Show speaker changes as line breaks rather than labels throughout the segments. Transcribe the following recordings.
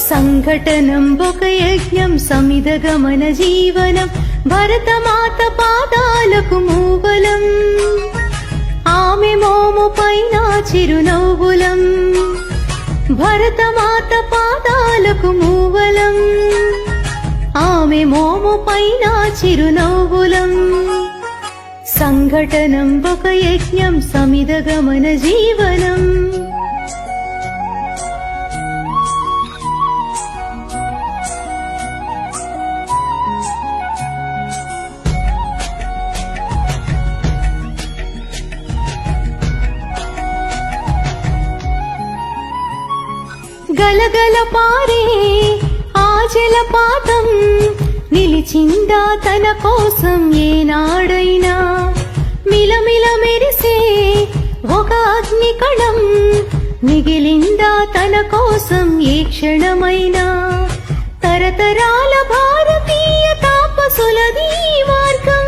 సంఘటనం ఒక యజ్ఞం సమిధగమన జీవనం భరతమాత పాదాలకు మూవలం ఆమె మోము పైన చిరునవ్వులం భరతమాత పాదాలకు మూవలం ఆమె మోము పైన చిరునవ్వులం సంఘటనం ఒక యజ్ఞం సమిధగమన జీవనం గలగల పారే ఆ జలపాతం నిలిచిందా తన కోసం ఏనాడైనా మిలమిల మెరిసే ఒక అగ్ని కణం మిగిలిందా తన కోసం ఏ క్షణమైనా తరతరాల భారతీయ తాపసులది మార్గం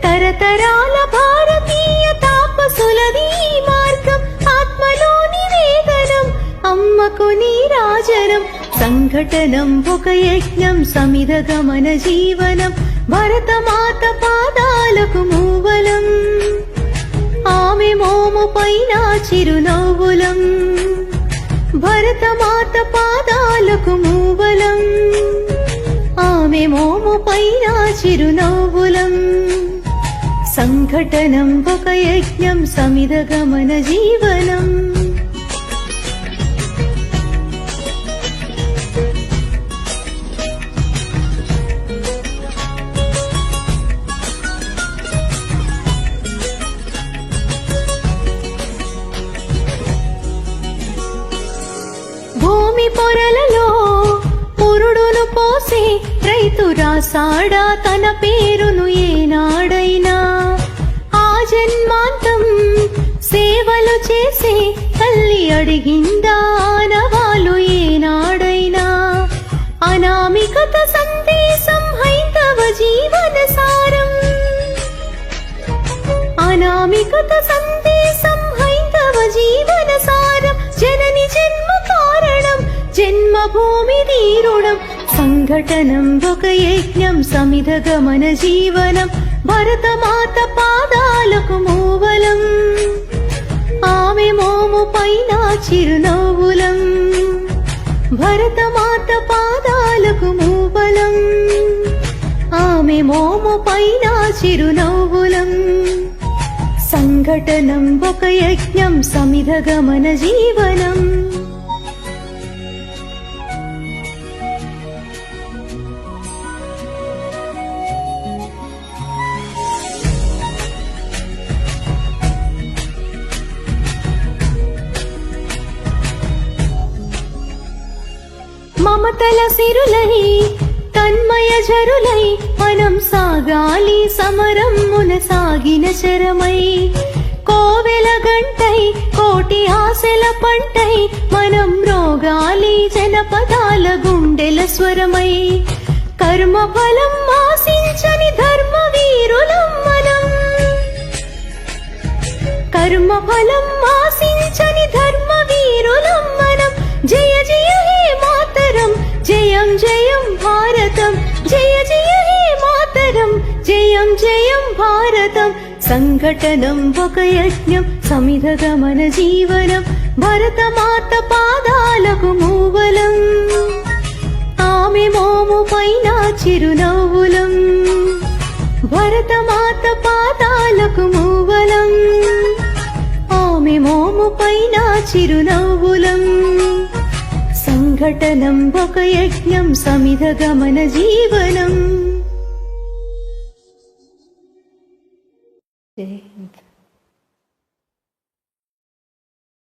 తరతరాల భారతీయ తాపసులది మార్గం ఆత్మలోని వేదనం అమ్మకు నీరాజనం సంఘటనం ఒక యజ్ఞం సమిధగమన జీవనం భరతమాత పాదాలకు మూవలం ఆమె మోము పైన చిరునవ్వులం భరతమాత పాదాలకు మూవలం ఆమె మోము పైన చిరునవ్వులం సంఘటనం ఒక యజ్ఞం సమిధగమన జీవనం భూమి పొరలలో పురుడును పోసి రైతు రాసాడా తన పేరును ఏనాడైనా ఆ జన్మాంతం సేవలు చేసి తల్లి అడిగిందా ఆనవాలు ఏనాడైనా అనామికత సందేశం హైందవ జీవన సారం అనామికత సందేశం హైందవ జీవన సారం జనని జన్మ కారణం జన్మభూమి తీరుణం సంఘటనం ఒక యజ్ఞం సమిధగమన జీవనం భరతమాత పాదాలకు మూవలం ఆమె మోము పైన చిరునవ్వులం భరతమాత పాదాలకు మూవలం ఆమె మోము పైన చిరునవ్వులం సంఘటనం ఒక యజ్ఞం సమిధగమన జీవనం మమతల సిరులై తన్మయ జరులై మనం సాగాలి సమరం మున సాగిన శరమై కోవెల గంటై కోటి ఆశల పంటై మనం రోగాలి జనపదాల గుండెల స్వరమై కర్మ ఫలం ఆశించని ధర్మ వీరులం మనం కర్మ ఫలం ఆశించని ధర్మ వీరులం మనం జయ జయ హే మాతరం జయం జయం భారతం జయ జయ హే మాతరం జయం జయం భారతం సంఘటనం ఒక యజ్ఞం సమిధగమన జీవనం భరతమాత పాదాలకు మూవలం ఆమె మోము పైన చిరునవ్వులం భరతమాత పాదాలకు మూవలం ఆమె మోము పైన చిరునవ్వులం సంఘటనం ఒక యజ్ఞం సమిధగమన జీవనం. జై హింద్.